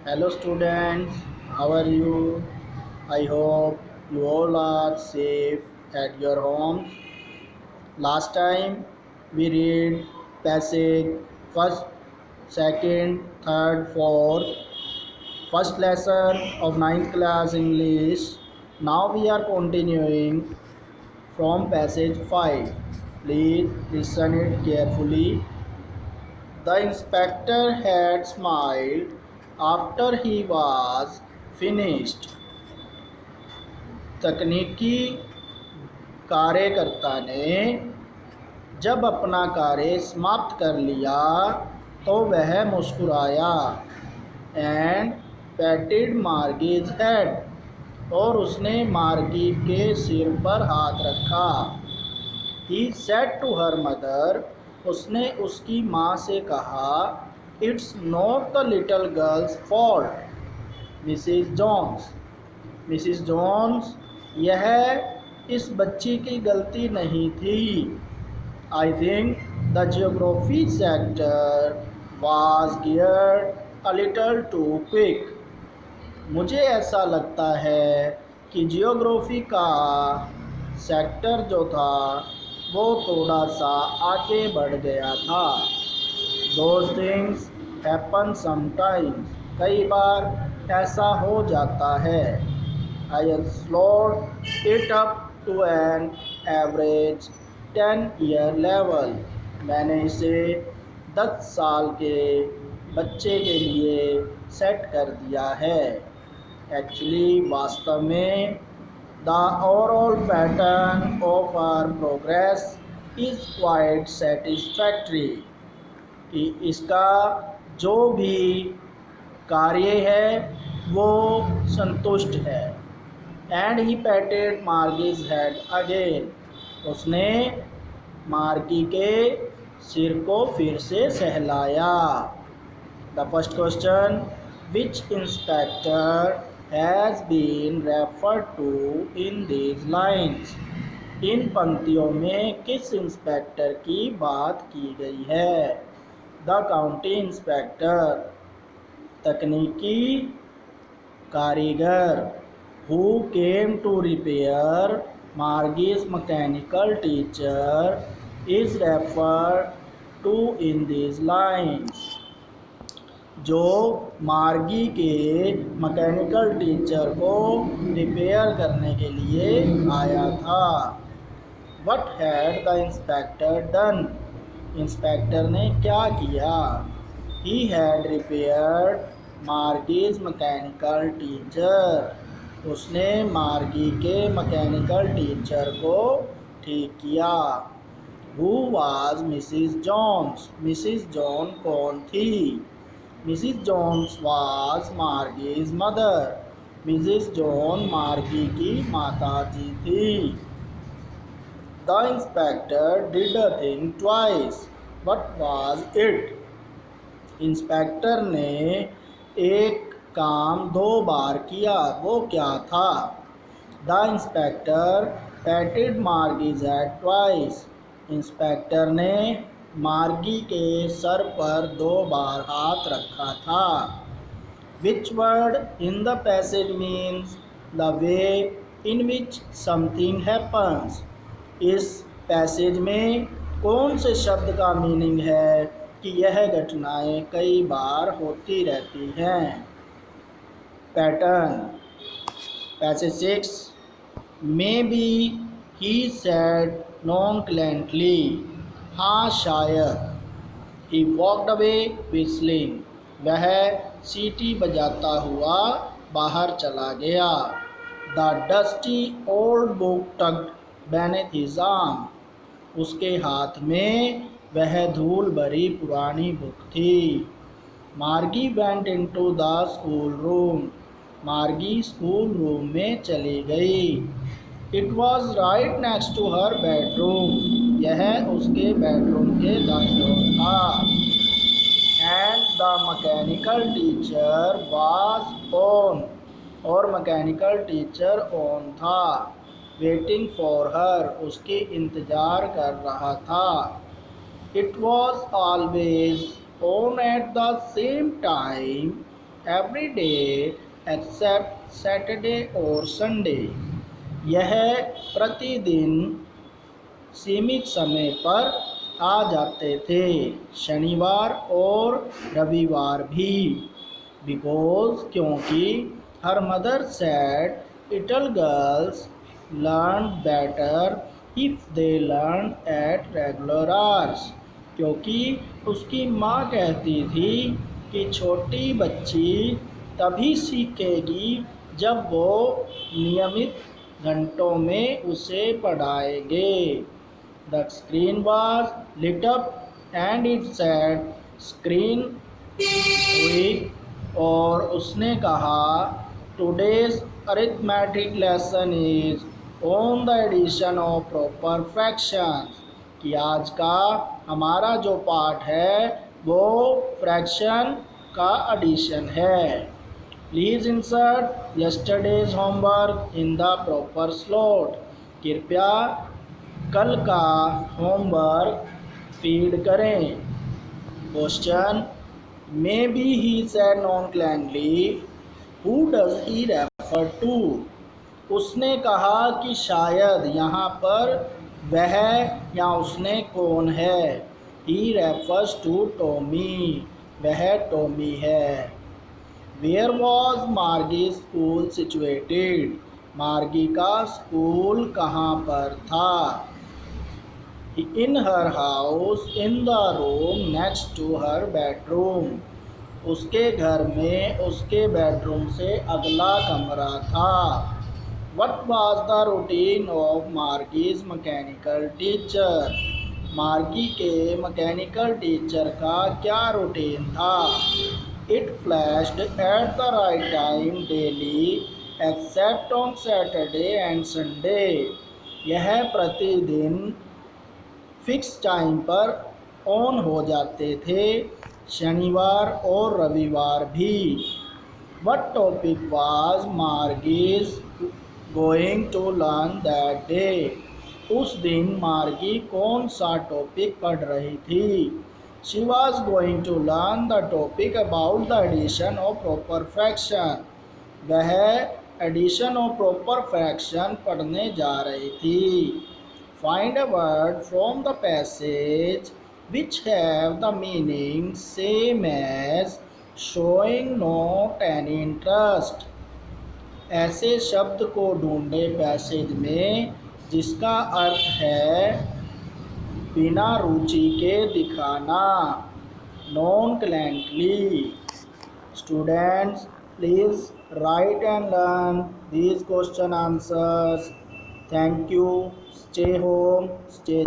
Hello students, how are you? I hope you all are safe at your homes. Last time we read passage first, second, third, fourth, first lesson of ninth class English. Now we are continuing from passage 5. Please listen it carefully. The inspector had smiled after he was finished. तकनीकी कार्यकर्ता ने जब अपना कार्य समाप्त कर लिया तो वह मुस्कुराया एंड पैटेड मार्गीज हेड और उसने मार्गी के सिर पर हाथ रखा। He said to her mother उसने उसकी माँ से कहा, it's not the little girl's fault Mrs Jones. Mrs Jones, यह इस बच्ची की गलती नहीं थी। I think the geography sector was geared a little too quick. मुझे ऐसा लगता है कि जियोग्राफी का सेक्टर जो था वो थोड़ा सा आगे बढ़ गया था। दोज थिंग्स हैपन समटाइम्स, कई बार ऐसा हो जाता है। I slowed it up to an average 10-year level. मैंने इसे 10 साल के बच्चे के लिए सेट कर दिया है। एक्चुअली वास्तव में the overall pattern of our progress is quite satisfactory, कि इसका जो भी कार्य है वो संतुष्ट है। And he patted Margie's head again. उसने मार्गी के सिर को फिर से सहलाया। The first question, which inspector has been referred to in these lines. इन पंक्तियों में किस इंस्पेक्टर की बात की गई है। द काउंटी इंस्पेक्टर, तकनीकी कारीगर। Who came to repair Margie's mechanical teacher is referred to in these lines. जो मार्गी के मैकेनिकल टीचर को रिपेयर करने के लिए आया था। What had the inspector done? Inspector ने क्या किया। He had repaired Margie's mechanical teacher. उसने मार्गी के मैकेनिकल टीचर को ठीक किया। Who was Mrs Jones? Mrs John कौन थी। Mrs Jones was Margie's mother. Mrs John Margie की माता जी थी। The inspector did a thing twice. What was it? Inspector ने एक काम दो बार किया, वो क्या था। The inspector patted Margie's head twice. Inspector ने मार्गी के सर पर दो बार हाथ रखा था। Which word in the passage means the way in which something happens. इस पैसेज में कौन से शब्द का मीनिंग है कि यह घटनाएं कई बार होती रहती हैं। Pattern, passage 6, may be he said nonchalantly, हाँ शायद। ही वॉकड अवे विस्लिंग, वह सीटी बजाता हुआ बाहर चला गया। The dusty old book tugged beneath his arm, उसके हाथ में वह धूल भरी पुरानी बुक थी। Margie went into the school room, Margie school room में चली गई। It was right next to her bedroom, यह उसके बेडरूम के दाईं ओर था। And the mechanical teacher was on, और मैकेनिकल टीचर ऑन था। वेटिंग फॉर हर, उसके इंतज़ार कर रहा था। It was always on at the same time, every day except Saturday or Sunday. यह प्रतिदिन सीमित समय पर आ जाते थे, शनिवार और रविवार भी। बिकॉज क्योंकि her mother said little girls learn better if they learn at regular hours, क्योंकि उसकी माँ कहती थी कि छोटी बच्ची तभी सीखेगी जब वो नियमित घंटों में उसे पढ़ाएंगे। The screen was lit up and it said screen week, और उसने कहा today's arithmetic lesson is on the addition of proper fractions, कि आज का हमारा जो पाठ है वो फ्रैक्शन का एडिशन है। Please insert yesterday's homework in the proper slot, कृपया कल का होमवर्क फीड करें। Question, may be he said nonchalantly, who does he refer to, उसने कहा कि शायद यहाँ पर वह या उसने कौन है। ही रेफर्स टू टॉमी, वह टॉमी है। Where was Margie school situated, Margie का स्कूल कहाँ पर था। In her house in the room next to her bedroom, उसके घर में उसके बेडरूम से अगला कमरा था। What was the routine of Margie's mechanical teacher, Margie के मैकेनिकल टीचर का क्या रूटीन था। It flashed at the right time daily except on Saturday and Sunday, यह प्रतिदिन फिक्स टाइम पर ऑन हो जाते थे, शनिवार और रविवार भी। What topic was Margie's going to learn that day, उस दिन मार्गी कौन सा टॉपिक पढ़ रही थी। She was going to learn the topic about the addition of proper fraction, वह एडिशन ऑफ प्रॉपर फ्रैक्शन पढ़ने जा रही थी। Find a word from the passage which have the meaning same as showing not any interest, ऐसे शब्द को ढूंढे passage में जिसका अर्थ है बिना रुचि के दिखाना, नॉनक्लैंडली। Students, please write and learn these question answers. Thank you. Stay home. Stay